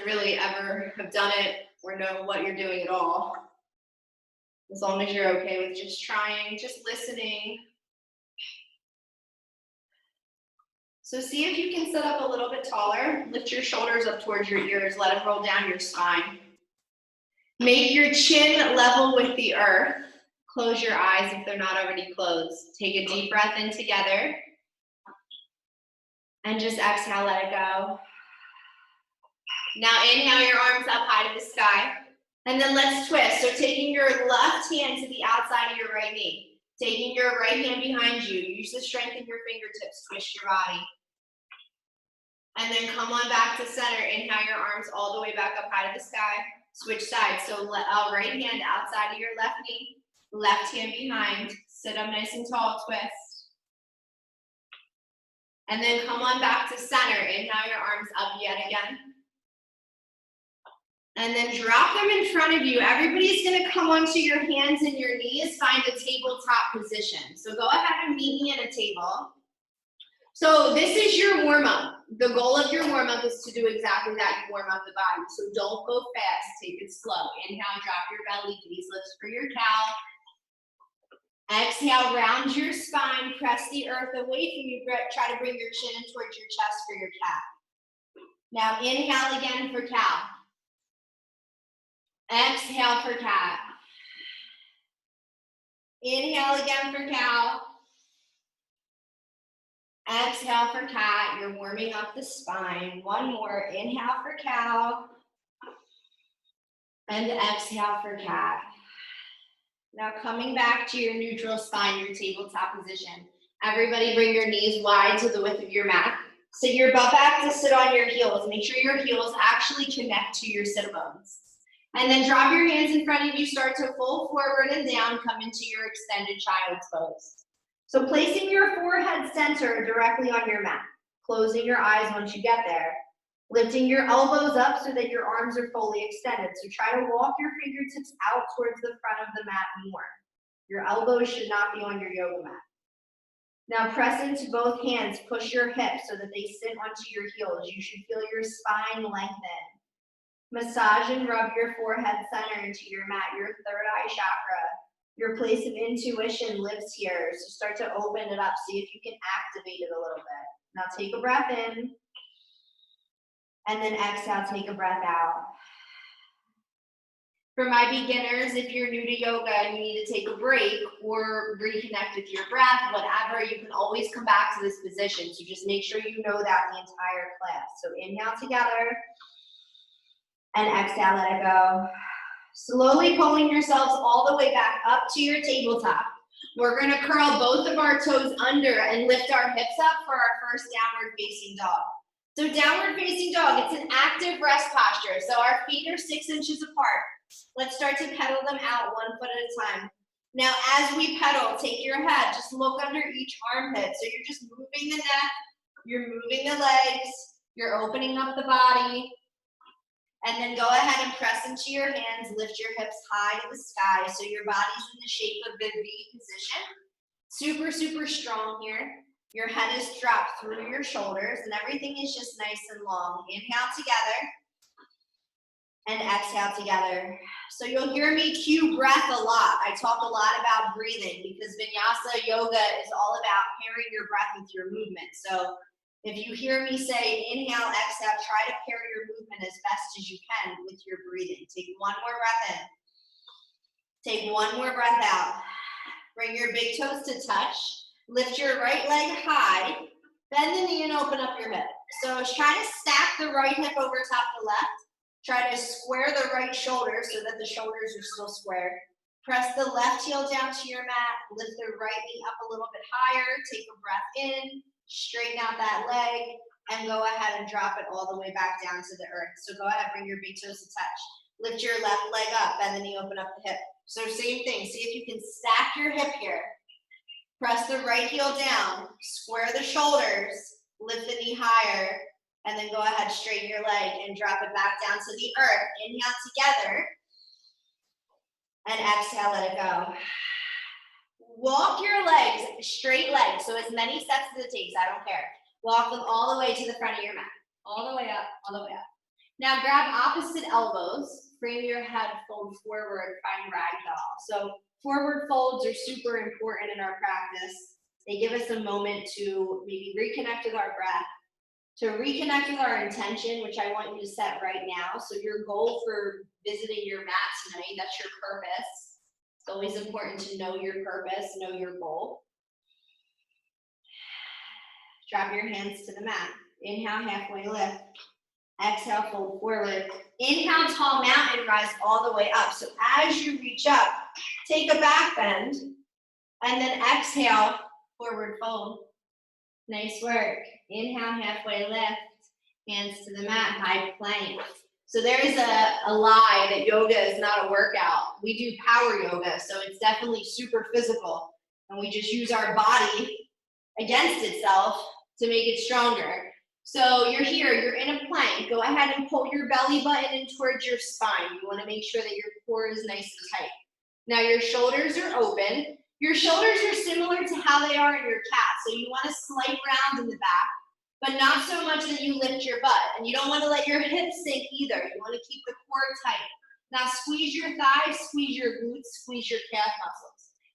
really ever have done it or know what you're doing at all. As long as you're okay with just trying, just listening. So see if you can sit up a little bit taller. Lift your shoulders up towards your ears. Let them roll down your spine. Make your chin level with the earth. Close your eyes if they're not already closed. Take a deep breath in together. And just exhale, let it go. Now inhale your arms up high to the sky. And then let's twist. So taking your left hand to the outside of your right knee. Taking your right hand behind you. Use the strength in your fingertips. Twist your body. And then come on back to center. Inhale your arms all the way back up high to the sky. Switch sides. So right hand outside of your left knee. Left hand behind. Sit up nice and tall. Twist. And then come on back to center. Inhale your arms up yet again. And then drop them in front of you. Everybody's gonna come onto your hands and your knees, find a tabletop position. So go ahead and meet me at a table. So this is your warm-up. The goal of your warm-up is to do exactly that. You warm up the body. So don't go fast, take it slow. Inhale, drop your belly, knees lift for your cow. Exhale, round your spine, press the earth away from you. Try to bring your chin in towards your chest for your cat. Now inhale again for cow. Exhale for cat. Inhale again for cow. Exhale for cat. You're warming up the spine. One more. Inhale for cow. And exhale for cat. Now coming back to your neutral spine, your tabletop position. Everybody bring your knees wide to the width of your mat. Sit your butt back to sit on your heels. Make sure your heels actually connect to your sit bones. And then drop your hands in front of you, start to fold forward and down, come into your extended child's pose. So placing your forehead center directly on your mat, closing your eyes once you get there, lifting your elbows up so that your arms are fully extended. So try to walk your fingertips out towards the front of the mat more. Your elbows should not be on your yoga mat. Now press into both hands, push your hips so that they sit onto your heels. You should feel your spine lengthen. Massage and rub your forehead center into your mat, your third eye chakra. Your place of intuition lives here. So start to open it up. See if you can activate it a little bit. Now take a breath in. And then exhale, take a breath out. For my beginners, if you're new to yoga and you need to take a break or reconnect with your breath, whatever, you can always come back to this position. So just make sure you know that the entire class. So inhale together. And exhale, let it go. Slowly pulling yourselves all the way back up to your tabletop. We're gonna curl both of our toes under and lift our hips up for our first downward facing dog. So downward facing dog, it's an active rest posture. So our feet are 6 inches apart. Let's start to pedal them out 1 foot at a time. Now as we pedal, take your head, just look under each armpit. So you're just moving the neck, you're moving the legs, you're opening up the body. And then go ahead and press into your hands, lift your hips high to the sky so your body's in the shape of the V position. Super, super strong here. Your head is dropped through your shoulders and everything is just nice and long. Inhale together and exhale together. So you'll hear me cue breath a lot. I talk a lot about breathing because Vinyasa yoga is all about pairing your breath with your movement. So if you hear me say inhale, exhale, try to pair your movement as best as you can with your breathing. Take one more breath in. Take one more breath out. Bring your big toes to touch. Lift your right leg high. Bend the knee and open up your hip. So try to stack the right hip over top the left. Try to square the right shoulder so that the shoulders are still square. Press the left heel down to your mat. Lift the right knee up a little bit higher. Take a breath in. Straighten out that leg and go ahead and drop it all the way back down to the earth. So go ahead, bring your big toes to touch. Lift your left leg up, bend the knee, open up the hip. So same thing, see if you can stack your hip here. Press the right heel down, square the shoulders, lift the knee higher, and then go ahead, straighten your leg and drop it back down to the earth. Inhale together, and exhale, let it go. Walk your legs, straight legs, so as many steps as it takes, I don't care. Walk them all the way to the front of your mat. All the way up, all the way up. Now grab opposite elbows, frame your head, fold forward, find ragdoll. So forward folds are super important in our practice. They give us a moment to maybe reconnect with our breath, to reconnect with our intention, which I want you to set right now. So your goal for visiting your mat tonight, that's your purpose. It's always important to know your purpose, know your goal. Drop your hands to the mat. Inhale, halfway lift. Exhale, fold forward. Inhale, tall mountain, rise all the way up. So as you reach up, take a back bend, and then exhale, forward fold. Nice work. Inhale, halfway lift. Hands to the mat, high plank. So there is a lie that yoga is not a workout. We do power yoga, so it's definitely super physical. And we just use our body against itself to make it stronger. So you're here, you're in a plank. Go ahead and pull your belly button in towards your spine. You want to make sure that your core is nice and tight. Now your shoulders are open. Your shoulders are similar to how they are in your cat. So you want to slight round in the back, but not so much that you lift your butt. And you don't want to let your hips sink either. You want to keep the core tight. Now squeeze your thighs, squeeze your glutes, squeeze your calf muscles.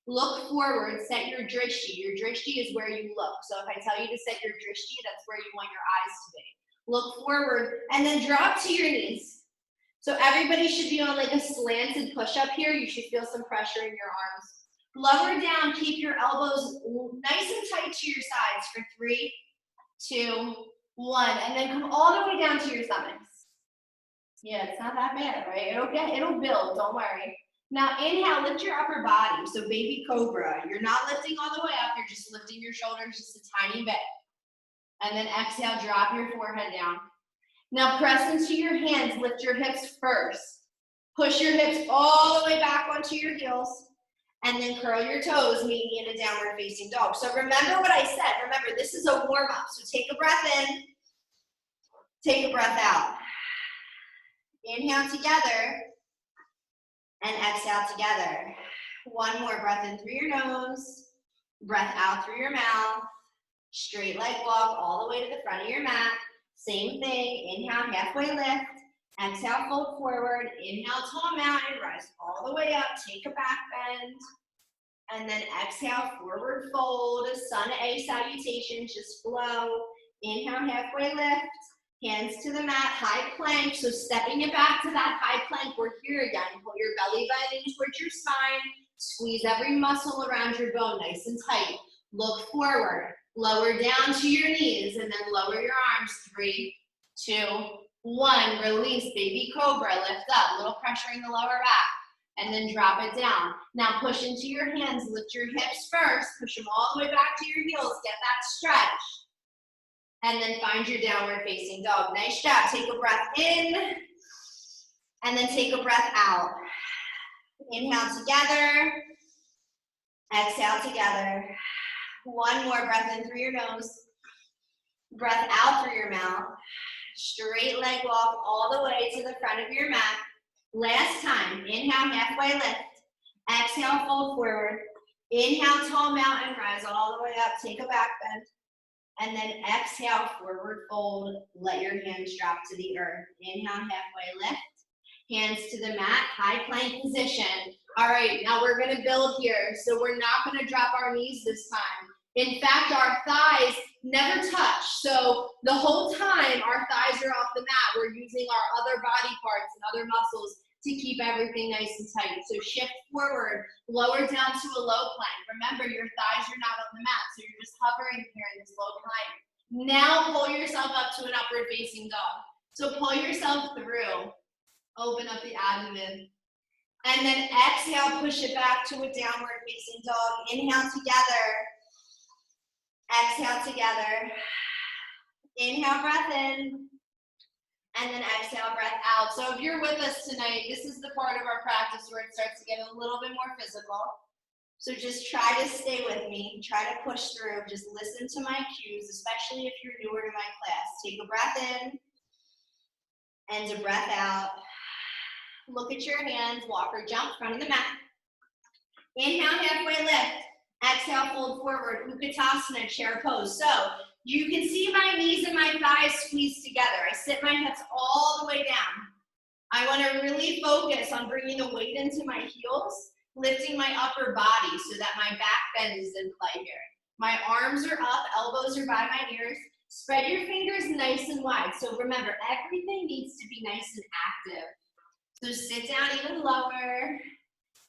Look forward, set your drishti. Your drishti is where you look. So if I tell you to set your drishti, that's where you want your eyes to be. Look forward and then drop to your knees. So everybody should be on like a slanted push-up here. You should feel some pressure in your arms. Lower down, keep your elbows nice and tight to your sides for 3, 2, 1, and then come all the way down to your stomachs. Yeah, it's not that bad, right? It'll build, don't worry. Now inhale, lift your upper body. So baby cobra. You're not lifting all the way up, you're just lifting your shoulders just a tiny bit. And then exhale, drop your forehead down. Now press into your hands, lift your hips first. Push your hips all the way back onto your heels. And then curl your toes, meeting in a downward facing dog. So remember what I said. Remember, this is a warm up. So take a breath in, take a breath out. Inhale together, and exhale together. One more breath in through your nose, breath out through your mouth. Straight leg walk all the way to the front of your mat. Same thing, inhale, halfway lift. Exhale, fold forward. Inhale, tall mountain, rise all the way up. Take a back bend. And then exhale, forward fold. Sun A salutation, just flow. Inhale, halfway lift. Hands to the mat, high plank. So stepping it back to that high plank. We're here again. Pull your belly button in towards your spine. Squeeze every muscle around your bone nice and tight. Look forward. Lower down to your knees and then lower your arms. 3, 2, 1. Release, baby cobra. Lift up. Little pressure in the lower back. And then drop it down. Now push into your hands. Lift your hips first. Push them all the way back to your heels. Get that stretch. And then find your downward facing dog. Nice job. Take a breath in. And then take a breath out. Inhale together. Exhale together. One more breath in through your nose. Breath out through your mouth. Straight leg walk all the way to the front of your mat. Last time. Inhale, halfway lift. Exhale, fold forward. Inhale, tall mountain, rise all the way up. Take a back bend. And then exhale, forward fold. Let your hands drop to the earth. Inhale, halfway lift. Hands to the mat, high plank position. All right, now we're gonna build here. So we're not gonna drop our knees this time. In fact, our thighs never touch. So the whole time our thighs are off the mat, we're using our other body parts and other muscles to keep everything nice and tight. So shift forward, lower down to a low plank. Remember, your thighs are not on the mat, so you're just hovering here in this low plank. Now pull yourself up to an upward facing dog. So pull yourself through. Open up the abdomen. And then exhale, push it back to a downward facing dog. Inhale together. Exhale together. Inhale, breath in. And then exhale, breath out. So if you're with us tonight, this is the part of our practice where it starts to get a little bit more physical. So just try to stay with me. Try to push through. Just listen to my cues, especially if you're newer to my class. Take a breath in and a breath out. Look at your hands. Walk or jump, front of the mat. Inhale, halfway lift. Exhale, fold forward. Utkatasana, chair pose. So You can see my knees and my thighs squeeze together. I sit my hips all the way down. I want to really focus on bringing the weight into my heels, lifting my upper body so that my back bend is in play here. My arms are up, elbows are by my ears. Spread your fingers nice and wide. So remember, everything needs to be nice and active. So sit down even lower.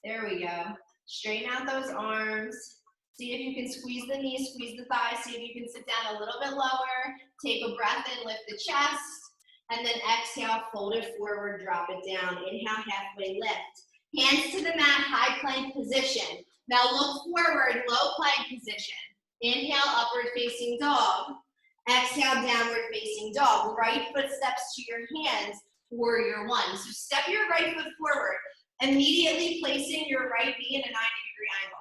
There we go. Straighten out those arms. See if you can squeeze the knees, squeeze the thighs. See if you can sit down a little bit lower. Take a breath in, lift the chest. And then exhale, fold it forward, drop it down. Inhale, halfway lift. Hands to the mat, high plank position. Now look forward, low plank position. Inhale, upward facing dog. Exhale, downward facing dog. Right foot steps to your hands, warrior one. So step your right foot forward, immediately placing your right knee in a 90-degree angle.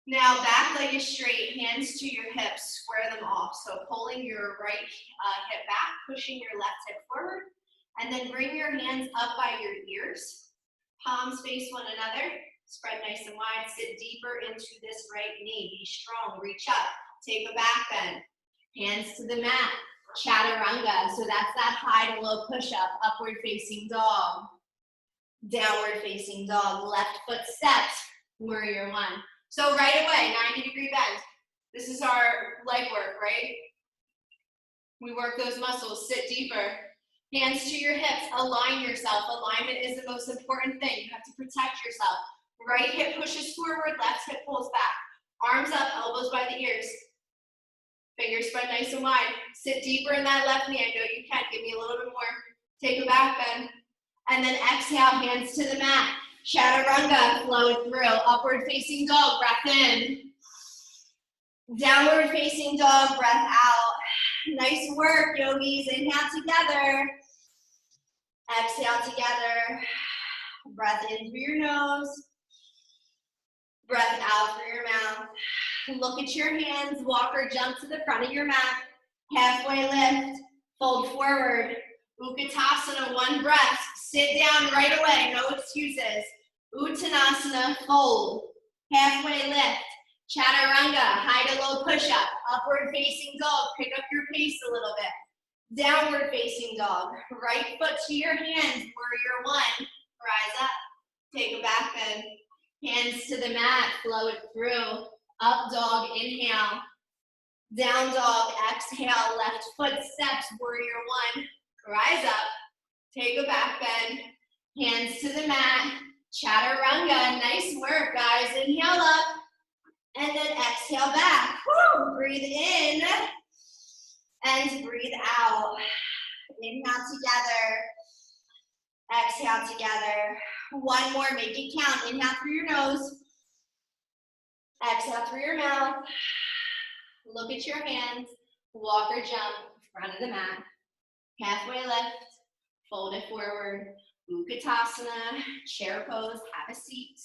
Now back leg is straight, hands to your hips, square them off. So pulling your right hip back, pushing your left hip forward, and then bring your hands up by your ears. Palms face one another, spread nice and wide, sit deeper into this right knee. Be strong, reach up, take a back bend. Hands to the mat, chaturanga. So that's that high to low push-up, upward facing dog, downward facing dog, left foot steps, warrior one. So right away, 90-degree bend. This is our leg work, right? We work those muscles, sit deeper. Hands to your hips, align yourself. Alignment is the most important thing. You have to protect yourself. Right hip pushes forward, left hip pulls back. Arms up, elbows by the ears. Fingers spread nice and wide. Sit deeper in that left knee. I know you can. Give me a little bit more. Take a back bend. And then exhale, hands to the mat. Chaturanga, flow it through. Upward facing dog, breath in. Downward facing dog, breath out. Nice work, yogis. Inhale together. Exhale together. Breath in through your nose. Breath out through your mouth. Look at your hands. Walk or jump to the front of your mat. Halfway lift. Fold forward. Utkatasana, one breath. Sit down right away. No excuses. Uttanasana, fold. Halfway lift. Chaturanga, high to low push-up. Upward facing dog. Pick up your pace a little bit. Downward facing dog. Right foot to your hands. Warrior one. Rise up. Take a back bend. Hands to the mat. Flow it through. Up dog, inhale. Down dog, exhale. Left foot steps, warrior one. Rise up. Take a back bend. Hands to the mat. Chaturanga. Nice work, guys. Inhale up. And then exhale back. Woo! Breathe in. And breathe out. Inhale together. Exhale together. One more. Make it count. Inhale through your nose. Exhale through your mouth. Look at your hands. Walk or jump, front of the mat. Halfway lift. Fold it forward. Utkatasana, chair pose, have a seat.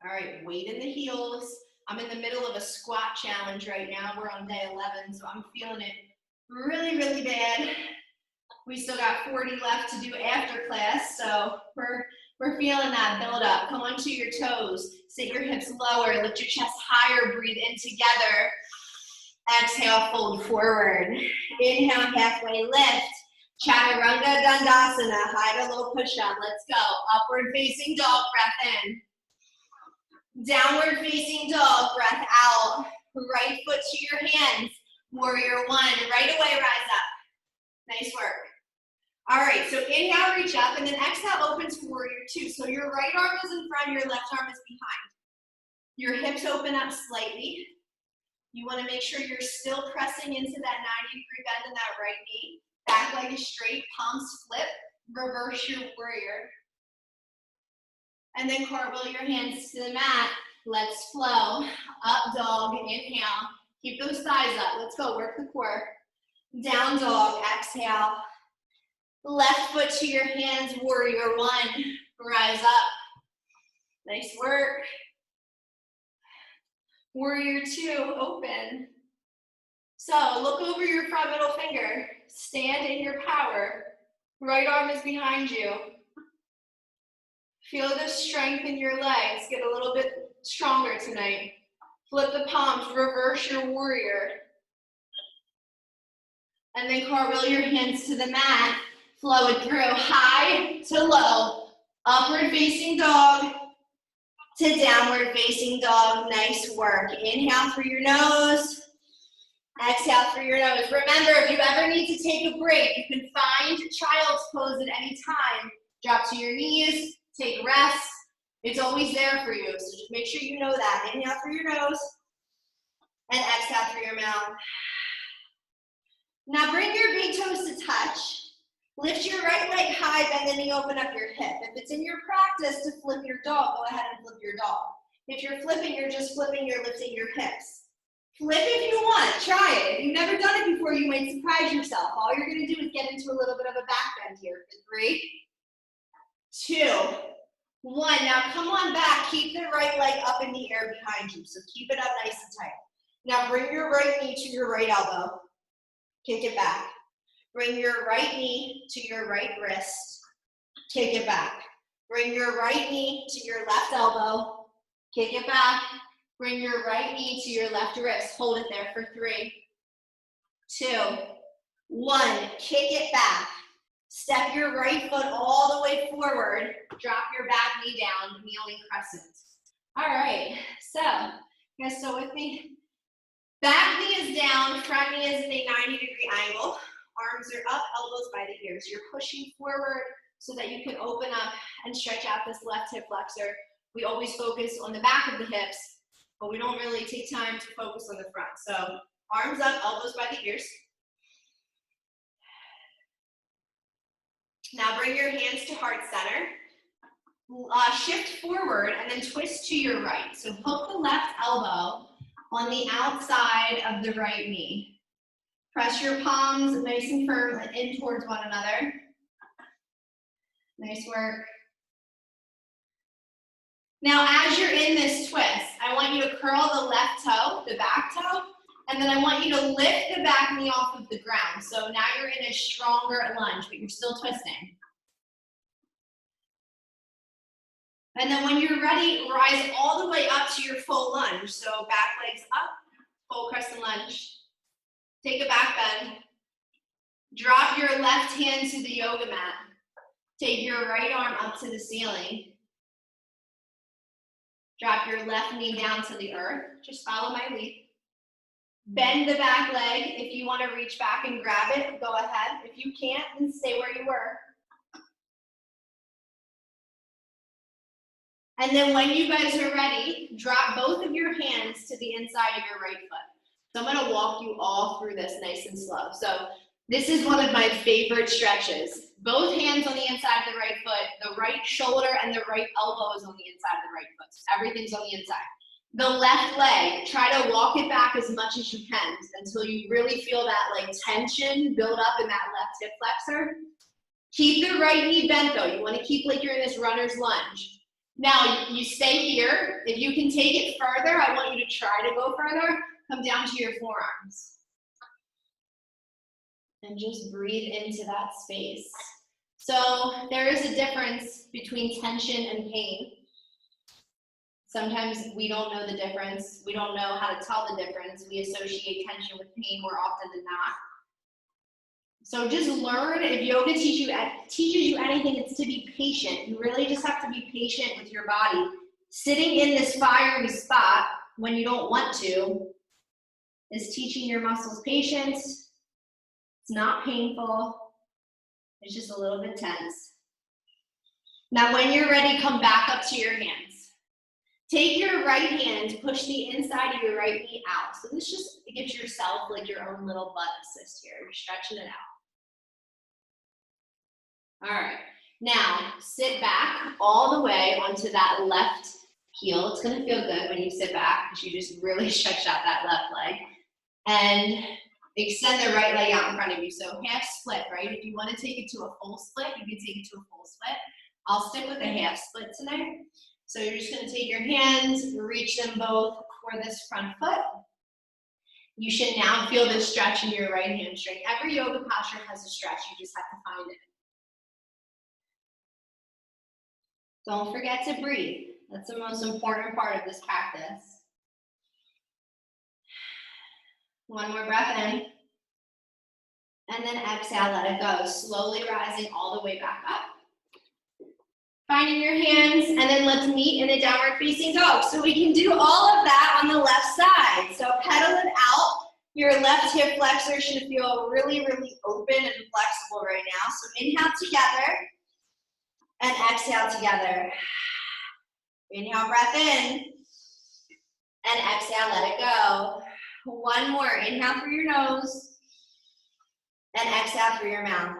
All right, weight in the heels. I'm in the middle of a squat challenge right now. We're on day 11, so I'm feeling it really, really bad. We still got 40 left to do after class, so we're feeling that build up. Come onto your toes. Sit your hips lower. Lift your chest higher. Breathe in together. Exhale, fold forward. Inhale, halfway lift. Chaturanga Dandasana, high to low push-up. Let's go. Upward facing dog, breath in. Downward facing dog, breath out. Right foot to your hands. Warrior one. Right away, rise up. Nice work. All right, so inhale, reach up, and then exhale, open to warrior two. So your right arm is in front, your left arm is behind. Your hips open up slightly. You want to make sure you're still pressing into that 90-degree bend in that right knee. Back leg is straight, palms flip, reverse your warrior. And then cartwheel your hands to the mat. Let's flow. Up dog, inhale. Keep those thighs up. Let's go, work the core. Down dog, exhale. Left foot to your hands, warrior one. Rise up. Nice work. Warrior two, open. So look over your front middle finger. Stand in your power. Right arm is behind you. Feel the strength in your legs. Get a little bit stronger tonight. Flip the palms, reverse your warrior. And then cartwheel your hands to the mat, flow it through, high to low, upward facing dog to downward facing dog. Nice work. Inhale through your nose, exhale through your nose. Remember, if you ever need to take a break, you can find child's pose at any time. Drop to your knees, take rest. It's always there for you, so just make sure you know that. Inhale through your nose and exhale through your mouth. Now bring your big toes to touch. Lift your right leg high, bend the knee, open up your hip. If it's in your practice to flip your dog, go ahead and flip your dog. If you're flipping, you're just flipping, you're lifting your hips. Flip if you want, try it. If you've never done it before, you might surprise yourself. All you're gonna do is get into a little bit of a back bend here. For 3, 2, 1. Now come on back, keep the right leg up in the air behind you. So keep it up nice and tight. Now bring your right knee to your right elbow. Kick it back. Bring your right knee to your right wrist. Kick it back. Bring your right knee to your left elbow. Kick it back. Bring your right knee to your left wrist. Hold it there for 3, 2, 1. Kick it back. Step your right foot all the way forward. Drop your back knee down, kneeling crescent. All right, so you guys still with me? Back knee is down, front knee is in a 90-degree angle. Arms are up, elbows by the ears. You're pushing forward so that you can open up and stretch out this left hip flexor. We always focus on the back of the hips, but we don't really take time to focus on the front. So arms up, elbows by the ears. Now bring your hands to heart center. Shift forward and then twist to your right. So hook the left elbow on the outside of the right knee. Press your palms nice and firm and in towards one another. Nice work. Now as you're in this twist, I want you to curl the left toe, the back toe, and then I want you to lift the back knee off of the ground. So now you're in a stronger lunge, but you're still twisting. And then when you're ready, rise all the way up to your full lunge. So back legs up, full crescent lunge. Take a back bend. Drop your left hand to the yoga mat. Take your right arm up to the ceiling. Drop your left knee down to the earth. Just follow my lead. Bend the back leg. If you want to reach back and grab it, go ahead. If you can't, then stay where you were. And then when you guys are ready, drop both of your hands to the inside of your right foot. So I'm going to walk you all through this nice and slow. So this is one of my favorite stretches. Both hands on the inside of the right foot, the right shoulder and the right elbow is on the inside of the right foot. So everything's on the inside. The left leg, try to walk it back as much as you can until you really feel that like tension build up in that left hip flexor. Keep the right knee bent though. You want to keep like you're in this runner's lunge. Now you stay here. If you can take it further, I want you to try to go further. Come down to your forearms. And just breathe into that space. So there is a difference between tension and pain. Sometimes we don't know the difference. We don't know how to tell the difference. We associate tension with pain more often than not. So just learn, if yoga teaches you anything, it's to be patient. You really just have to be patient with your body. Sitting in this fiery spot when you don't want to is teaching your muscles patience. It's not painful. It's just a little bit tense. Now when you're ready, come back up to your hands. Take your right hand, push the inside of your right knee out. So this just gives yourself like your own little butt assist here. You're stretching it out. All right, now sit back all the way onto that left heel. It's gonna feel good when you sit back because you just really stretch out that left leg. And extend the right leg out in front of you. So half split, right? If you wanna take it to a full split, you can take it to a full split. I'll stick with a half split tonight. So you're just gonna take your hands, reach them both for this front foot. You should now feel the stretch in your right hamstring. Every yoga posture has a stretch, you just have to find it. Don't forget to breathe. That's the most important part of this practice. One more breath in. And then exhale, let it go. Slowly rising all the way back up. Finding your hands, and then let's meet in a downward facing dog. So we can do all of that on the left side. So pedal it out. Your left hip flexor should feel really, really open and flexible right now. So inhale together and exhale together. Inhale, breath in, and exhale, let it go. One more. Inhale through your nose, and exhale through your mouth.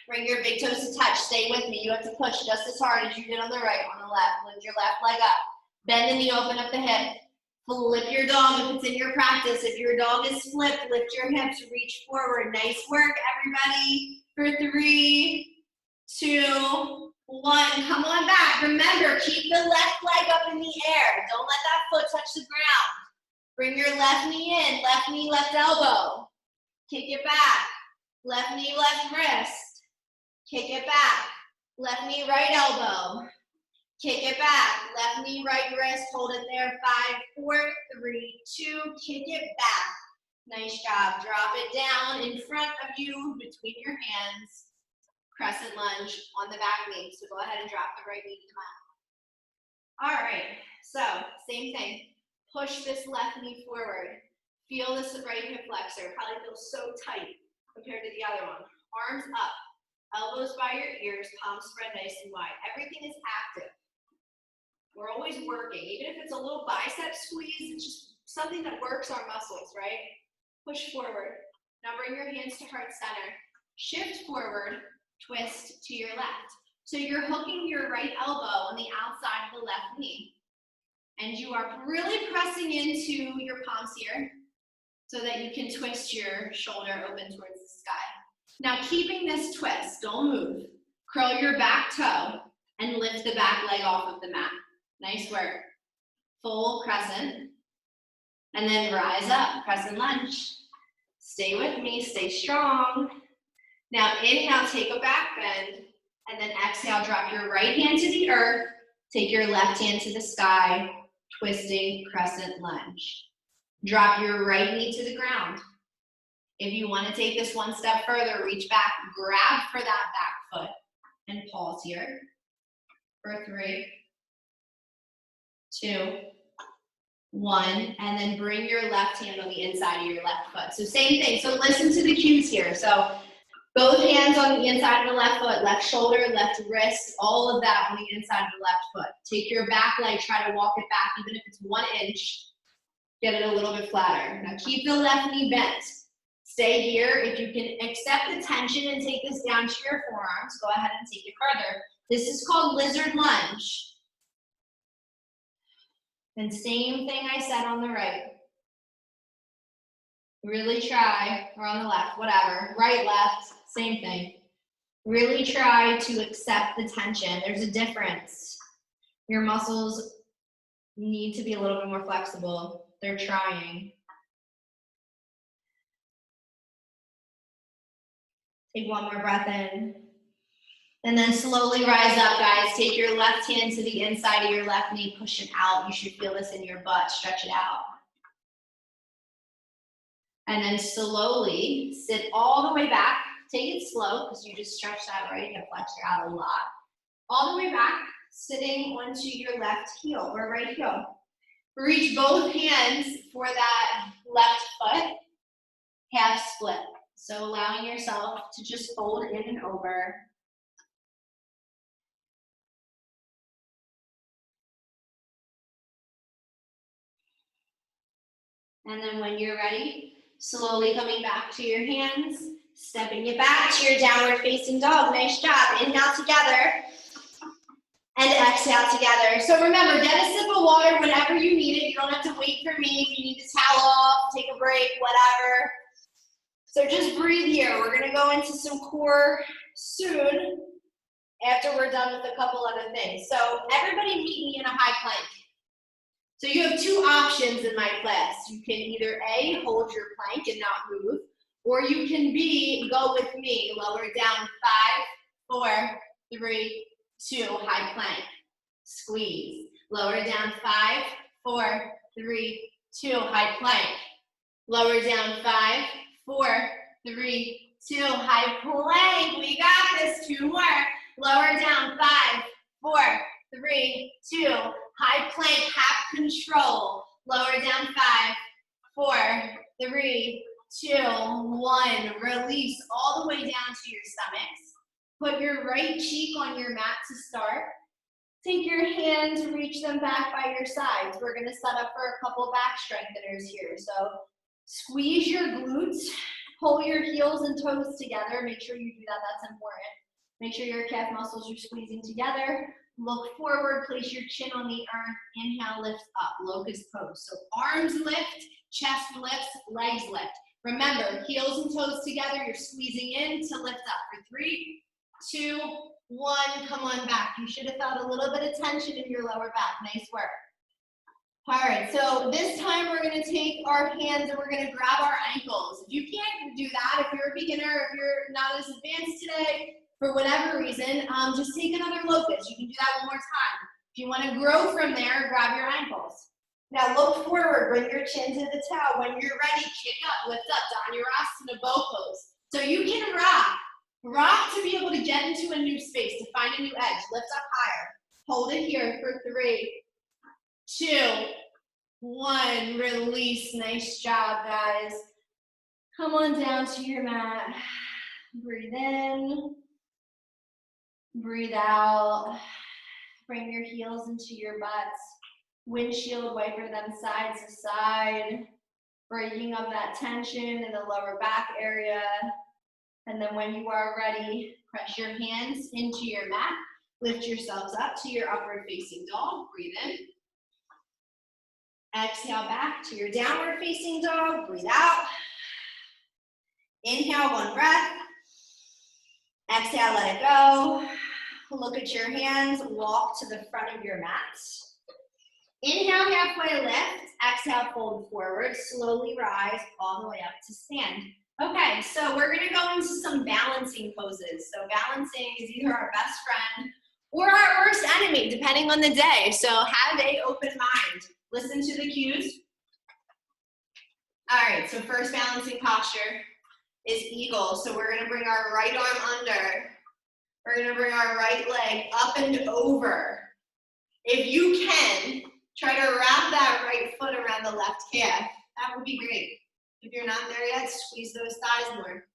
Bring your big toes to touch. Stay with me. You have to push just as hard as you did on the right, on the left. Lift your left leg up. Bend the knee, open up the hip. Flip your dog if it's in your practice. If your dog is flipped, lift your hips, reach forward. Nice work, everybody. For 3, 2, 1. Come on back. Remember, keep the left leg up in the air. Don't let that foot touch the ground. Bring your left knee, left elbow. Kick it back. Left knee, left wrist. Kick it back. Left knee, right elbow. Kick it back. Left knee, right wrist. Hold it there. 5, 4, 3, 2. Kick it back. Nice job. Drop it down in front of you between your hands. Crescent lunge on the back knee. So go ahead and drop the right knee to the mat. All right. So same thing. Push this left knee forward. Feel this right hip flexor. Probably feels so tight compared to the other one. Arms up. Elbows by your ears, palms spread nice and wide. Everything is active. We're always working. Even if it's a little bicep squeeze, it's just something that works our muscles, right? Push forward. Now bring your hands to heart center. Shift forward, twist to your left. So you're hooking your right elbow on the outside of the left knee. And you are really pressing into your palms here so that you can twist your shoulder open towards the sky. Now keeping this twist, don't move. Curl your back toe and lift the back leg off of the mat. Nice work. Full crescent. And then rise up, crescent lunge. Stay with me, stay strong. Now inhale, take a back bend. And then exhale, drop your right hand to the earth. Take your left hand to the sky. Twisting crescent lunge. Drop your right knee to the ground. If you want to take this one step further, reach back, grab for that back foot, and pause here. For 3, 2, 1, and then bring your left hand on the inside of your left foot. So same thing, so listen to the cues here. So both hands on the inside of the left foot, left shoulder, left wrist, all of that on the inside of the left foot. Take your back leg, try to walk it back, even if it's 1 inch, get it a little bit flatter. Now keep the left knee bent. Stay here. If you can accept the tension and take this down to your forearms, go ahead and take it further. This is called lizard lunge. And same thing I said on the right. Really try, or on the left, whatever. Right, left, same thing. Really try to accept the tension. There's a difference. Your muscles need to be a little bit more flexible. They're trying. Take one more breath in. And then slowly rise up, guys. Take your left hand to the inside of your left knee, push it out. You should feel this in your butt. Stretch it out. And then slowly sit all the way back. Take it slow because you just stretched that right hip flexor out a lot. All the way back, sitting onto your left heel or right heel. Reach both hands for that left foot, half split. So allowing yourself to just fold in and over. And then when you're ready, slowly coming back to your hands, stepping it back to your downward facing dog. Nice job. Inhale together and exhale together. So remember, get a sip of water whenever you need it. You don't have to wait for me. If you need to towel off, take a break, whatever. So just breathe here. We're going to go into some core soon after we're done with a couple other things. So everybody meet me in a high plank. So you have 2 options in my class. You can either A, hold your plank and not move, or you can B, go with me, lower down 5, 4, 3, 2, high plank, squeeze. Lower down 5, 4, 3, 2, high plank, Lower down, 5, 4, 3, 2, high plank. We got this, 2 more. Lower down, 5, 4, 3, 2, high plank, half control. Lower down, 5, 4, 3, 2, 1. Release all the way down to your stomachs. Put your right cheek on your mat to start. Take your hands, reach them back by your sides. We're gonna set up for a couple back strengtheners here. So squeeze your glutes, pull your heels and toes together. Make sure you do that, that's important. Make sure your calf muscles are squeezing together. Look forward, place your chin on the earth. Inhale, lift up, locust pose. So arms lift, chest lifts, legs lift. Remember, heels and toes together, you're squeezing in to lift up for 3, 2, 1, come on back. You should have felt a little bit of tension in your lower back. Nice work. All right, so this time we're gonna take our hands and we're gonna grab our ankles. If you can't do that, if you're a beginner, if you're not as advanced today, for whatever reason, just take another locust. You can do that one more time. If you wanna grow from there, grab your ankles. Now look forward, bring your chin to the toe. When you're ready, kick up, lift up, Vinyasa bow pose. So you can rock to be able to get into a new space, to find a new edge. Lift up higher. Hold it here for 3, 2, 1. Release. Nice job, guys. Come on down to your mat. Breathe in. Breathe out. Bring your heels into your butts. Windshield wiper them side to side. Breaking up that tension in the lower back area. And then when you are ready, press your hands into your mat. Lift yourselves up to your upward facing dog. Breathe in. Exhale back to your downward facing dog. Breathe out. Inhale, 1 breath. Exhale, let it go. Look at your hands. Walk to the front of your mat. Inhale, halfway lift. Exhale, fold forward. Slowly rise all the way up to stand. Okay, so we're gonna go into some balancing poses. So balancing is either our best friend or our worst enemy, depending on the day. So have an open mind. Listen to the cues. All right, so first balancing posture is eagle. So we're gonna bring our right arm under. We're gonna bring our right leg up and over. If you can, try to wrap that right foot around the left calf. That would be great. If you're not there yet, squeeze those thighs more.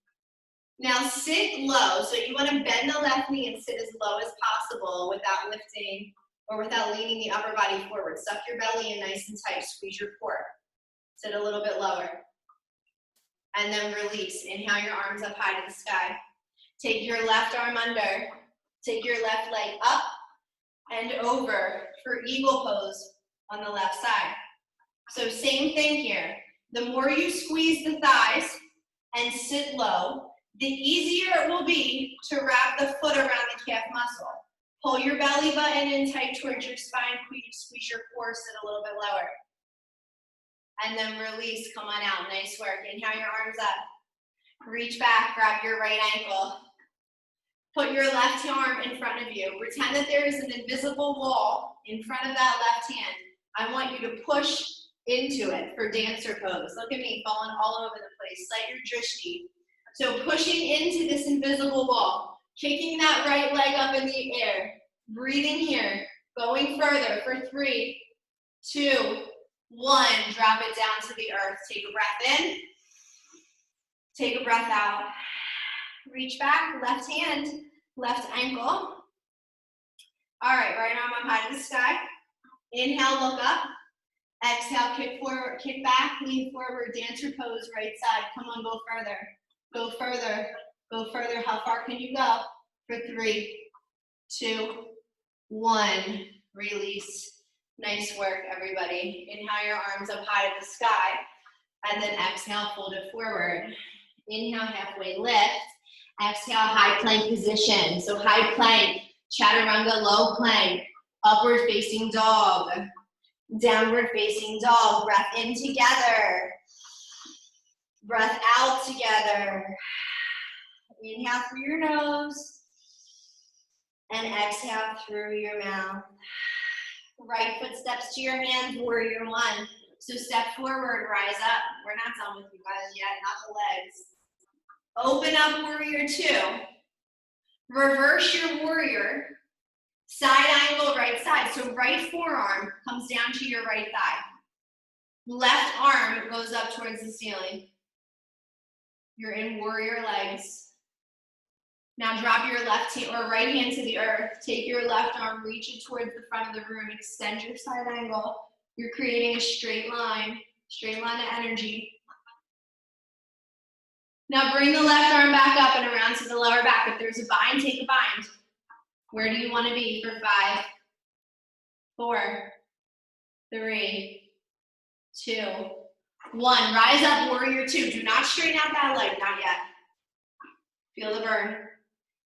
Now sit low. So you want to bend the left knee and sit as low as possible without lifting or without leaning the upper body forward. Suck your belly in nice and tight. Squeeze your core. Sit a little bit lower. And then release. Inhale your arms up high to the sky. Take your left arm under. Take your left leg up and over for eagle pose on the left side. So same thing here. The more you squeeze the thighs and sit low, the easier it will be to wrap the foot around the calf muscle. Pull your belly button in tight towards your spine, squeeze your core, sit a little bit lower. And then release, come on out, nice work. Inhale your arms up. Reach back, grab your right ankle. Put your left arm in front of you. Pretend that there is an invisible wall in front of that left hand. I want you to push into it for dancer pose. Look at me, falling all over the place. Set your drishti. So pushing into this invisible wall, kicking that right leg up in the air, breathing here, going further for 3, 2, 1. Drop it down to the earth. Take a breath in. Take a breath out. Reach back, left hand, left ankle. All right, right arm up high to the sky. Inhale, look up. Exhale, kick forward, kick back, lean forward, dancer pose, right side. Come on, go further. Go further. Go further. How far can you go? For 3, 2, 1. Release. Nice work, everybody. Inhale your arms up high to the sky. And then exhale, fold it forward. Inhale, halfway lift. Exhale, high plank position. So high plank, chaturanga, low plank, upward facing dog. Downward facing dog. Breath in together. Breath out together. Inhale through your nose. And exhale through your mouth. Right foot steps to your hands, warrior 1. So step forward, rise up. We're not done with you guys yet, not the legs. Open up warrior two. Reverse your warrior. Side angle, right side. So right forearm comes down to your right thigh. Left arm goes up towards the ceiling. You're in warrior legs. Now drop your left hand or right hand to the earth. Take your left arm, reach it towards the front of the room. Extend your side angle. You're creating a straight line of energy. Now bring the left arm back up and around to the lower back. If there's a bind, take a bind. Where do you want to be for 5, 4, 3, 2, 1. Rise up, warrior two. Do not straighten out that leg, not yet. Feel the burn.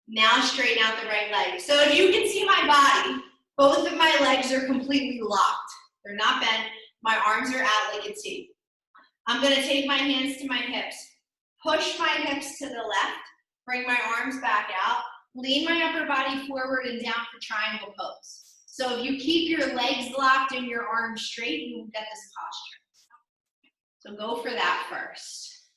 Now straighten out the right leg. So if you can see my body, both of my legs are completely locked. They're not bent. My arms are out like a T. I'm going to take my hands to my hips. Push my hips to the left. Bring my arms back out. Lean my upper body forward and down for triangle pose. So if you keep your legs locked and your arms straight, you will get this posture. So go for that first.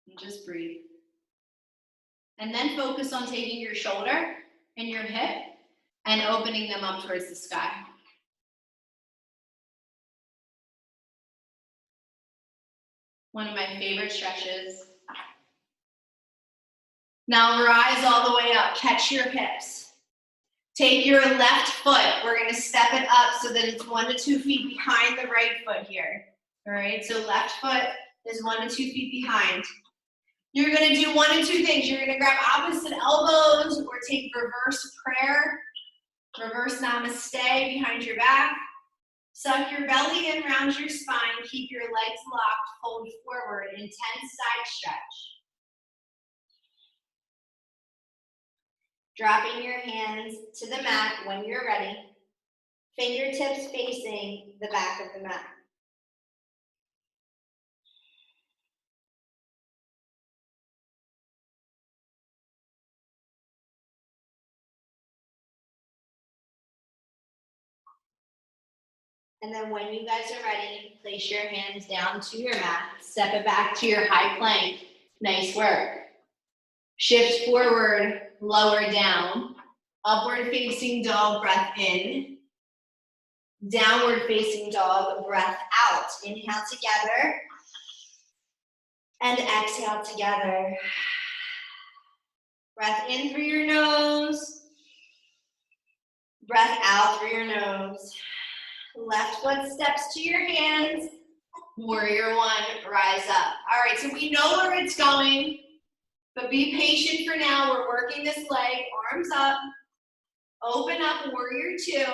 And just breathe. And then focus on taking your shoulder and your hip and opening them up towards the sky. One of my favorite stretches. Now rise all the way up, catch your hips. Take your left foot, we're gonna step it up so that it's 1 to 2 feet behind the right foot here. All right, so left foot is 1 to 2 feet behind. You're gonna do 1 of 2 things. You're gonna grab opposite elbows or take reverse prayer, reverse namaste behind your back. Suck your belly in, round your spine, keep your legs locked, fold forward, intense side stretch. Dropping your hands to the mat when you're ready. Fingertips facing the back of the mat. And then when you guys are ready, place your hands down to your mat, step it back to your high plank. Nice work. Shift forward, lower down. Upward facing dog, breath in. Downward facing dog, breath out. Inhale together. And exhale together. Breath in through your nose. Breath out through your nose. Left foot steps to your hands. Warrior one, rise up. All right, so we know where it's going, but be patient for now. We're working this leg, arms up. Open up, warrior two.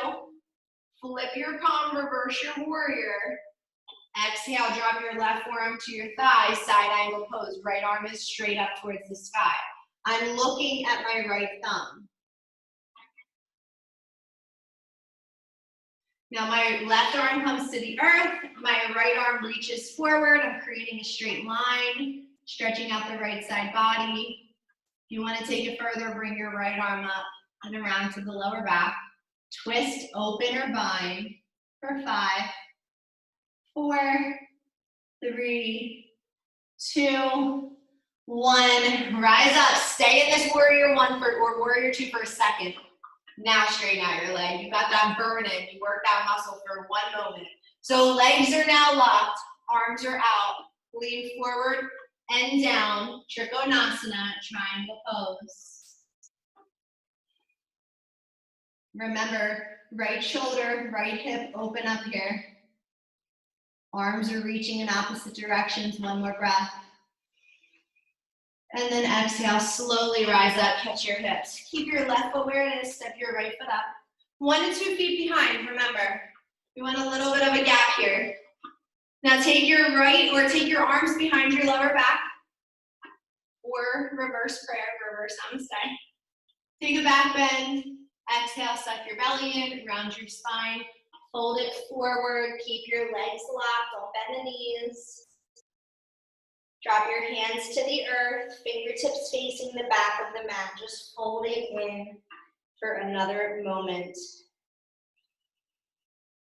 Flip your palm, reverse your warrior. Exhale, drop your left forearm to your thigh, side angle pose. Right arm is straight up towards the sky. I'm looking at my right thumb. Now my left arm comes to the earth, my right arm reaches forward. I'm creating a straight line, stretching out the right side body. If you want to take it further, bring your right arm up and around to the lower back. Twist, open, or bind for 5, 4, 3, 2, 1. Rise up. Stay in this warrior one or warrior two for a second. Now straighten out your leg. You got that burn in. You worked that muscle for 1 moment. So legs are now locked. Arms are out. Lean forward and down. Trikonasana, triangle pose. Remember, right shoulder, right hip, open up here. Arms are reaching in opposite directions. 1 more breath. And then exhale, slowly rise up, catch your hips. Keep your left foot where it is, step your right foot up. 1 to 2 feet behind, remember. You want a little bit of a gap here. Now take your right or take your arms behind your lower back or reverse prayer, reverse namaste. Take a back bend, exhale, suck your belly in, round your spine, fold it forward, keep your legs locked, don't bend the knees. Drop your hands to the earth, fingertips facing the back of the mat, just folding in for another moment.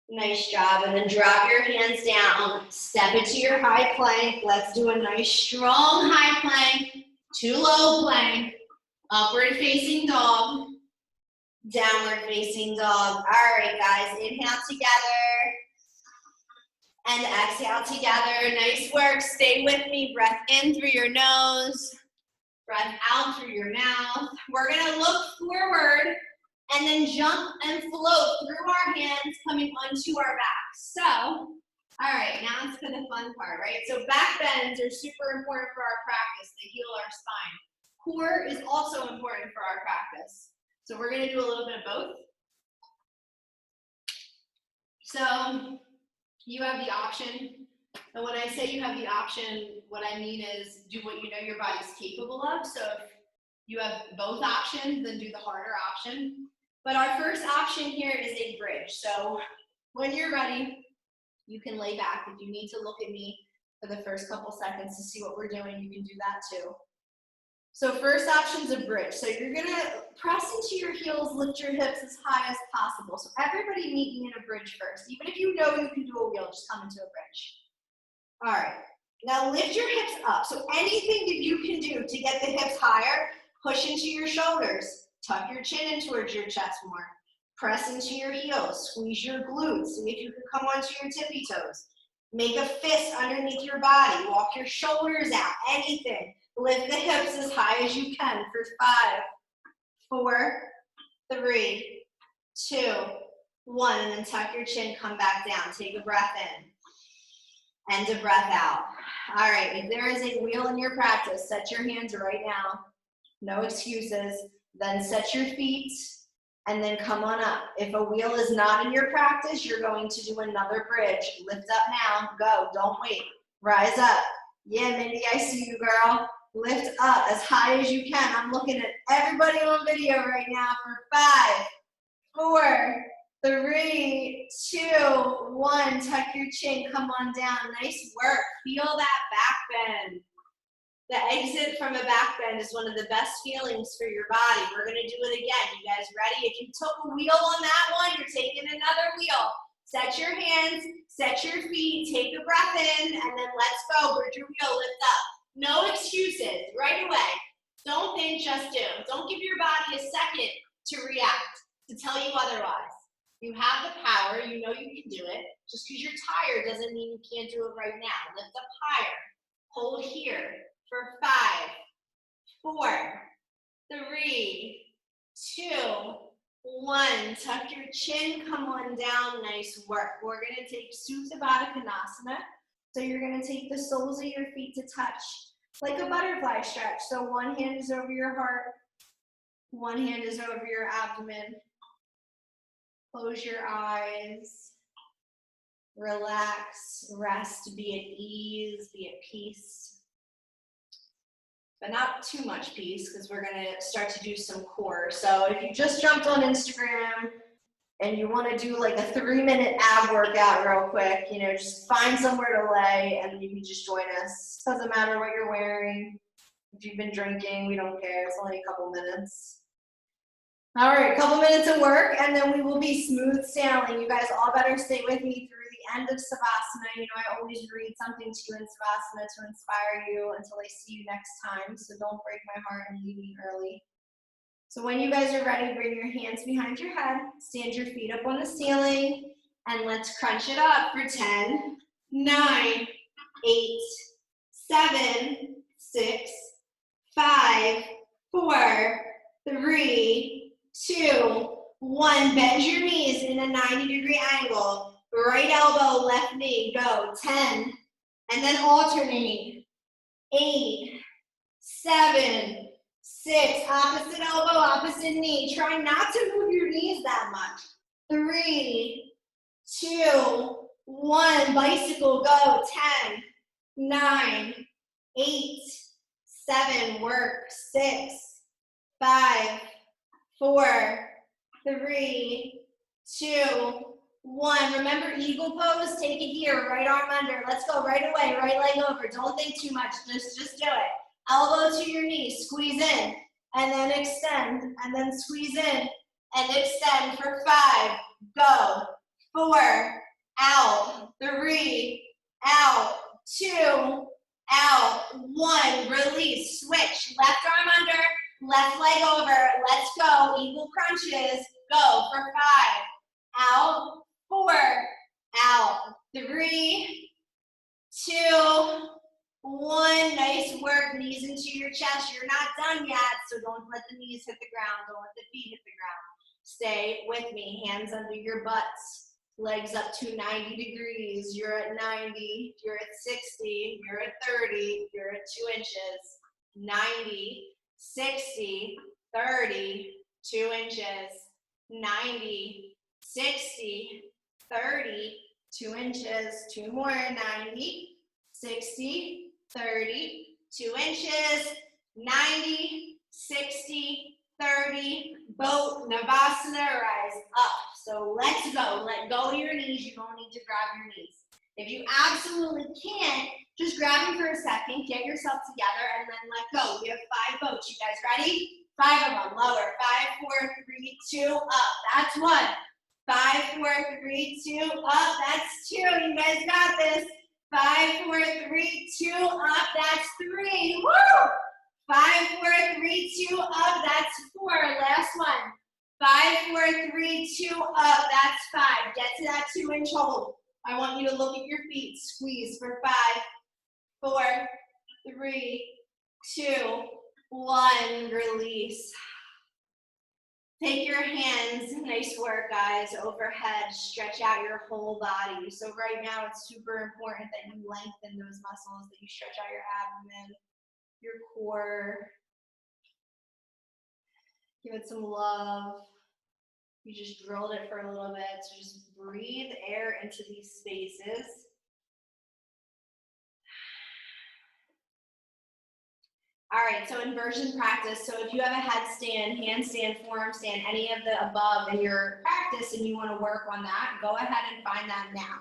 Nice job, and then drop your hands down, step into your high plank. Let's do a nice strong high plank to low plank, upward facing dog, downward facing dog. All right, guys, inhale together and exhale together. Nice work, stay with me. Breath in through your nose, breath out through your mouth. We're gonna look forward and then jump and float through our hands coming onto our backs. So, all right, now it's for the fun part, right? So back bends are super important for our practice. They heal our spine. Core is also important for our practice. So we're gonna do a little bit of both. So you have the option, and when I say you have the option, what I mean is do what you know your body's capable of. So if you have both options, then do the harder option. But our first option here is a bridge. So when you're ready, you can lay back. If you need to look at me for the first couple seconds to see what we're doing, you can do that too. So first option is a bridge. So you're gonna press into your heels, lift your hips as high as possible. So everybody meet me in a bridge first. Even if you know you can do a wheel, just come into a bridge. All right, now lift your hips up. So anything that you can do to get the hips higher, push into your shoulders. Tuck your chin in towards your chest more. Press into your heels. Squeeze your glutes. See if you can come onto your tippy toes. Make a fist underneath your body. Walk your shoulders out. Anything. Lift the hips as high as you can for 5, 4, 3, 2, 1. And then tuck your chin. Come back down. Take a breath in. And a breath out. All right. If there is a wheel in your practice, set your hands right now. No excuses. Then set your feet and then come on up. If a wheel is not in your practice, you're going to do another bridge. Lift up now, go, don't wait. Rise up. Yeah, Mindy, I see you, girl. Lift up as high as you can. I'm looking at everybody on video right now for 5, 4, 3, 2, 1. Tuck your chin, come on down. Nice work. Feel that back bend. The exit from a back bend is one of the best feelings for your body. We're gonna do it again. You guys ready? If you took a wheel on that one, you're taking another wheel. Set your hands, set your feet, take a breath in, and then let's go. Bridge your wheel, lift up. No excuses, right away. Don't think, just do. Don't give your body a second to react, to tell you otherwise. You have the power, you know you can do it. Just because you're tired doesn't mean you can't do it right now. Lift up higher, hold here. For 5, 4, 3, 2, 1. Tuck your chin, come on down, nice work. We're gonna take Supta Baddha Konasana. So you're gonna take the soles of your feet to touch like a butterfly stretch. So one hand is over your heart, one hand is over your abdomen. Close your eyes, relax, rest, be at ease, be at peace. But not too much peace because we're gonna start to do some core. So if you just jumped on Instagram and you wanna do like a 3-minute ab workout real quick, you know, just find somewhere to lay and you can just join us. Doesn't matter what you're wearing. If you've been drinking, we don't care, it's only a couple minutes. All right, a couple minutes of work and then we will be smooth sailing. You guys all better stay with me through the end of Savasana. You know, I always read something to you in Savasana to inspire you until I see you next time. So don't break my heart and leave me early. So when you guys are ready, bring your hands behind your head, stand your feet up on the ceiling, and let's crunch it up for 10, 9, 8, 7, 6, 5, 4, 3, 2, 1. Bend your knees in a 90-degree angle. Right elbow, left knee, go. 10. And then alternate. 8, 7, 6. Opposite elbow, opposite knee. Try not to move your knees that much. 3, 2, 1. Bicycle, go. 10, 9, 8, 7. Work. 6, 5, 4, 3, 2, 1. Remember eagle pose, take it here, right arm under. Let's go right away, right leg over. Don't think too much, just do it. Elbow to your knee, squeeze in, and then extend, and then squeeze in, and extend for 5. Go. 4, out. 3, out. 2, out. 1, release, switch. Left arm under, left leg over. Let's go. Eagle crunches. Go for 5. Out. 4, out. 3, 2, 1. Nice work. Knees into your chest. You're not done yet, so don't let the knees hit the ground. Don't let the feet hit the ground. Stay with me. Hands under your butts. Legs up to 90 degrees. You're at 90. You're at 60. You're at 30. You're at 2 inches. 90, 60, 30, 2 inches. 90, 60, 30, 2 inches. 2 more. 90, 60, 30, 2 inches. 90, 60, 30, boat, Navasana, rise up. So let's go. Let go of your knees. You don't need to grab your knees. If you absolutely can't, just grab them for a second, get yourself together, and then let go. We have 5 boats. You guys ready? 5 of them. Lower. 5, 4, 3, 2, up. That's 1. 5, 4, 3, 2, up. That's 2. You guys got this. 5, 4, 3, 2, up. That's 3. Woo! 5, 4, 3, 2, up. That's 4. Last one. 5, 4, 3, 2, up. That's 5. Get to that 2-inch hold. I want you to look at your feet. Squeeze for 5, 4, 3, 2, 1. Release. Take your hands, nice work guys, overhead, stretch out your whole body. So right now it's super important that you lengthen those muscles, that you stretch out your abdomen, your core. Give it some love. You just drilled it for a little bit, so just breathe air into these spaces. All right, so inversion practice. So if you have a headstand, handstand, forearm stand, any of the above in your practice and you want to work on that, go ahead and find that now.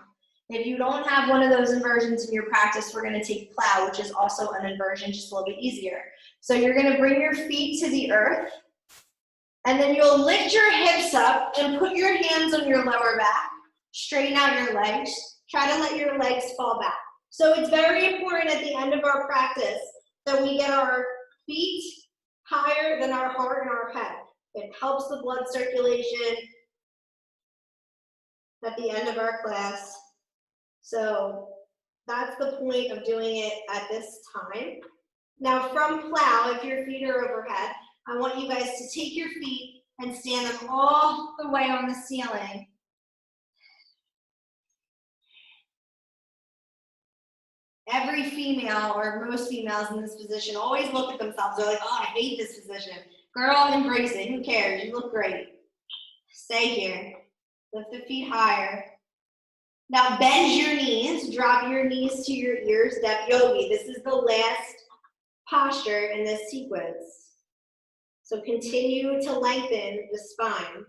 If you don't have one of those inversions in your practice, we're going to take plow, which is also an inversion, just a little bit easier. So you're going to bring your feet to the earth, and then you'll lift your hips up and put your hands on your lower back. Straighten out your legs. Try to let your legs fall back. So it's very important at the end of our practice that we get our feet higher than our heart and our head. It helps the blood circulation at the end of our class. So that's the point of doing it at this time. Now from plow, if your feet are overhead, I want you guys to take your feet and stand them all the way on the ceiling. Every female, or most females in this position, always look at themselves. They're like, oh, I hate this position. Girl, embrace it. Who cares? You look great. Stay here. Lift the feet higher. Now bend your knees. Drop your knees to your ears. Step yogi. This is the last posture in this sequence. So continue to lengthen the spine.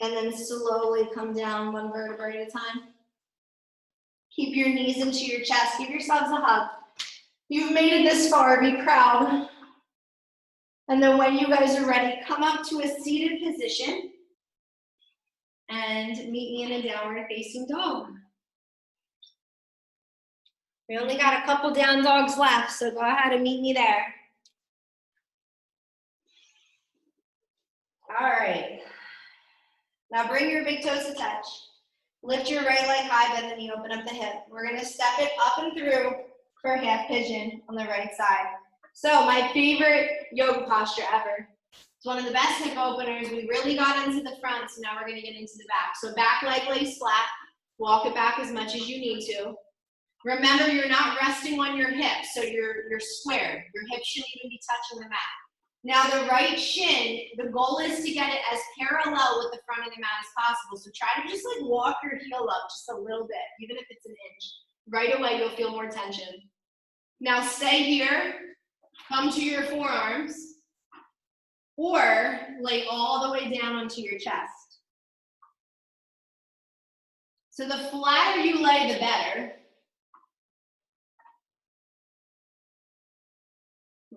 And then slowly come down 1 vertebrae at a time. Keep your knees into your chest. Give yourselves a hug. You've made it this far. Be proud. And then when you guys are ready, come up to a seated position and meet me in a downward facing dog. We only got a couple down dogs left, so go ahead and meet me there. All right. Now bring your big toes to touch. Lift your right leg high, bend the knee, open up the hip. We're gonna step it up and through for half pigeon on the right side. So my favorite yoga posture ever. It's one of the best hip openers. We really got into the front, so now we're gonna get into the back. So back leg lays flat. Walk it back as much as you need to. Remember, you're not resting on your hips, so you're squared. Your hips shouldn't even be touching the mat. Now the right shin, the goal is to get it as parallel with the front of the mat as possible. So try to just like walk your heel up just a little bit, even if it's an inch. Right away, you'll feel more tension. Now stay here. Come to your forearms, or lay all the way down onto your chest. So the flatter you lay, the better.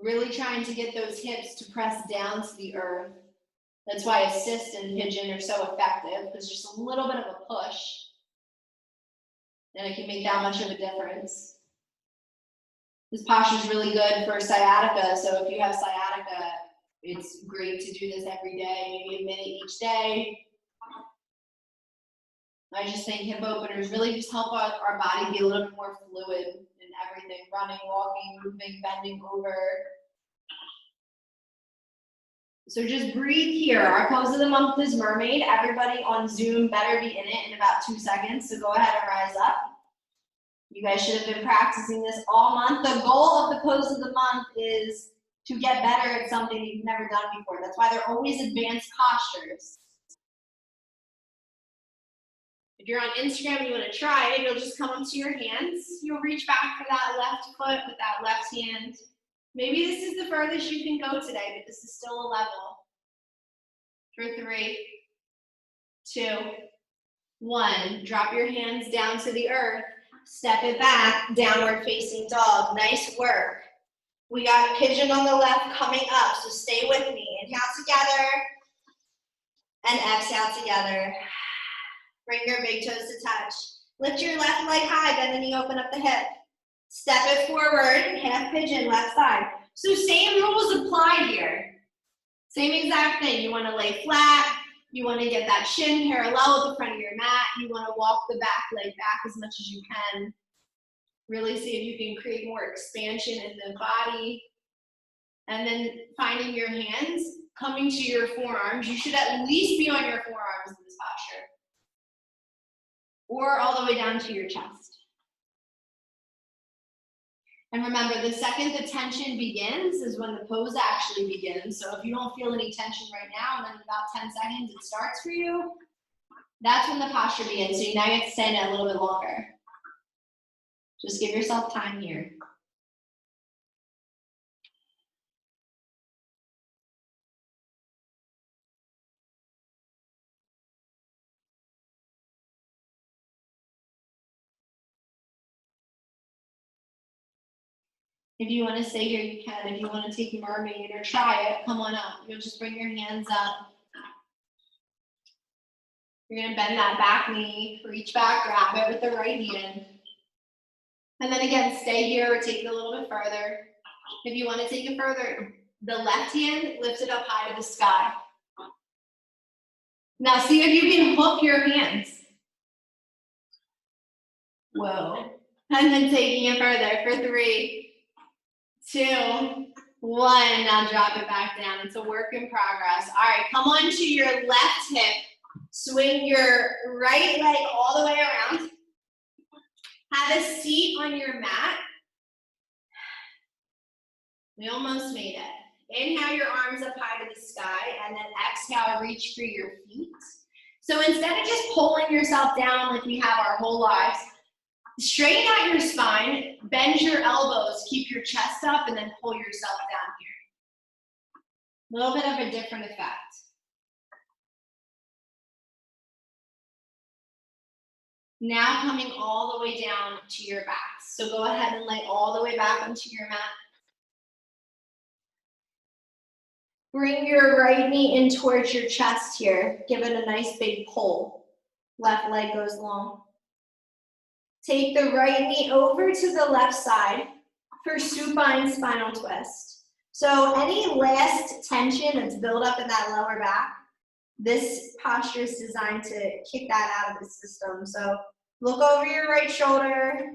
Really trying to get those hips to press down to the earth. That's why assist and pigeon are so effective, because just a little bit of a push, and it can make that much of a difference. This posture is really good for sciatica, so if you have sciatica, it's great to do this every day, maybe a minute each day. I just think hip openers really just help our body be a little bit more fluid in everything, running, walking, moving, bending over. So just breathe here. Our pose of the month is mermaid. Everybody on Zoom better be in it in about 2 seconds, so go ahead and rise up. You guys should have been practicing this all month. The goal of the pose of the month is to get better at something that you've never done before. That's why they're always advanced postures. If you're on Instagram and you want to try it, you'll just come up to your hands. You'll reach back for that left foot with that left hand. Maybe this is the furthest you can go today, but this is still a level. For 3, 2, 1. Drop your hands down to the earth. Step it back, downward facing dog. Nice work. We got pigeon on the left coming up, so stay with me. Inhale together and exhale together. Bring your big toes to touch. Lift your left leg high, bend the knee, open up the hip. Step it forward, half pigeon, left side. So same rules apply here. Same exact thing. You want to lay flat. You want to get that shin parallel with the front of your mat. You want to walk the back leg back as much as you can. Really see if you can create more expansion in the body. And then finding your hands, coming to your forearms. You should at least be on your forearms in this posture. Or all the way down to your chest. And remember, the second the tension begins is when the pose actually begins. So if you don't feel any tension right now, and then in about 10 seconds it starts for you, that's when the posture begins. So now you have to stay in it a little bit longer. Just give yourself time here. If you want to stay here, you can. If you want to take mermaid or try it, come on up. You'll just bring your hands up. You're going to bend that back knee, reach back, grab it with the right hand. And then again, stay here or take it a little bit further. If you want to take it further, the left hand, lift it up high to the sky. Now see if you can hook your hands. Whoa. And then taking it further for 3, 2, 1. Now drop it back down. It's a work in progress. All right, come on to your left hip. Swing your right leg all the way around. Have a seat on your mat. We almost made it. Inhale your arms up high to the sky, and then exhale, reach for your feet. So instead of just pulling yourself down like we have our whole lives, straighten out your spine, bend your elbows, keep your chest up, and then pull yourself down here. A little bit of a different effect. Now coming all the way down to your back. So go ahead and lay all the way back onto your mat. Bring your right knee in towards your chest here. Give it a nice big pull. Left leg goes long. Take the right knee over to the left side for supine spinal twist. So any last tension that's built up in that lower back, this posture is designed to kick that out of the system. So look over your right shoulder,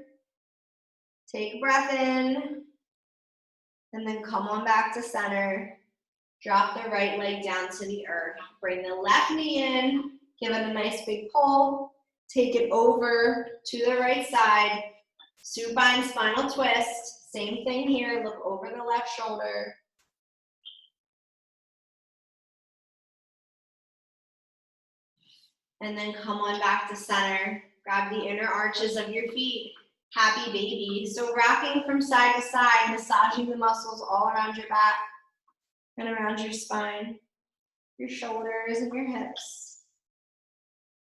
take a breath in, and then come on back to center. Drop the right leg down to the earth. Bring the left knee in, give it a nice big pull. Take it over to the right side. Supine spinal twist. Same thing here. Look over the left shoulder. And then come on back to center. Grab the inner arches of your feet. Happy baby. So rocking from side to side, massaging the muscles all around your back and around your spine, your shoulders and your hips.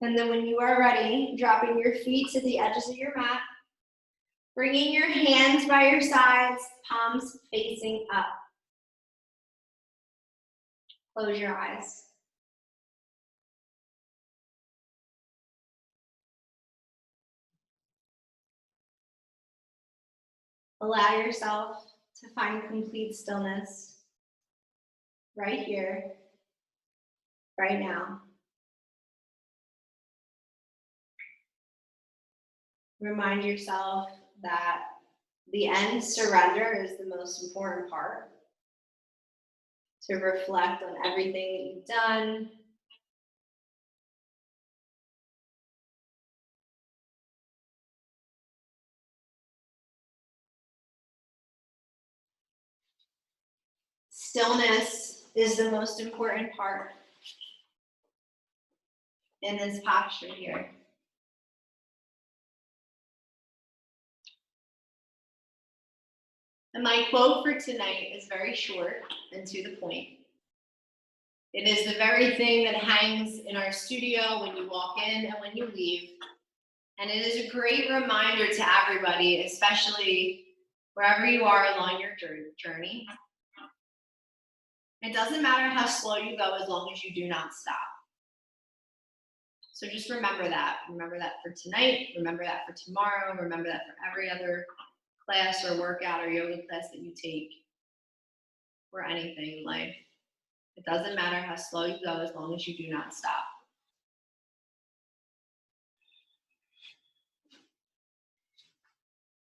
And then when you are ready, dropping your feet to the edges of your mat, bringing your hands by your sides, palms facing up. Close your eyes. Allow yourself to find complete stillness right here, right now. Remind yourself that the end surrender is the most important part. To reflect on everything that you've done. Stillness is the most important part in this posture here. And my quote for tonight is very short and to the point. It is the very thing that hangs in our studio when you walk in and when you leave. And it is a great reminder to everybody, especially wherever you are along your journey. It doesn't matter how slow you go as long as you do not stop. So just remember that. Remember that for tonight. Remember that for tomorrow. Remember that for every other class or workout or yoga class that you take or anything in life. It doesn't matter how slow you go as long as you do not stop.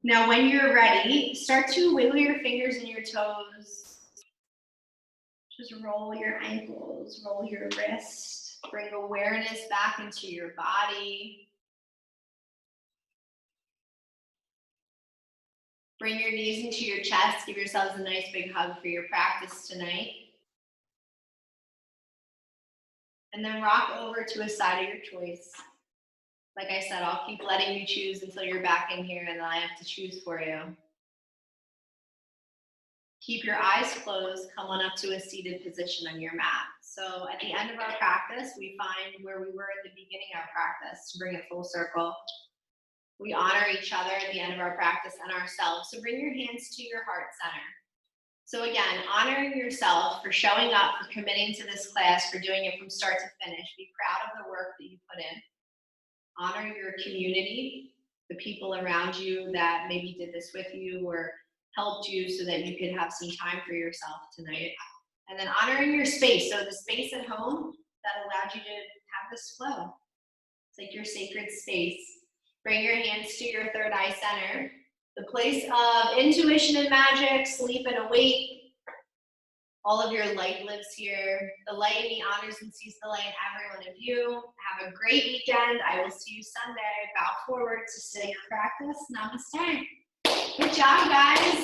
Now, when you're ready, start to wiggle your fingers and your toes. Just roll your ankles, roll your wrists. Bring awareness back into your body. Bring your knees into your chest. Give yourselves a nice big hug for your practice tonight. And then rock over to a side of your choice. Like I said, I'll keep letting you choose until you're back in here and then I have to choose for you. Keep your eyes closed, come on up to a seated position on your mat. So at the end of our practice, we find where we were at the beginning of our practice to bring it full circle. We honor each other at the end of our practice and ourselves. So bring your hands to your heart center. So again, honoring yourself for showing up, for committing to this class, for doing it from start to finish. Be proud of the work that you put in. Honor your community, the people around you that maybe did this with you or helped you so that you could have some time for yourself tonight. And then honoring your space. So the space at home that allowed you to have this flow. It's like your sacred space. Bring your hands to your third eye center. The place of intuition and magic, sleep and awake. All of your light lives here. The light in me honors and sees the light in every one of you. Have a great weekend. I will see you Sunday. Bow forward to say your practice. Namaste. Good job, guys.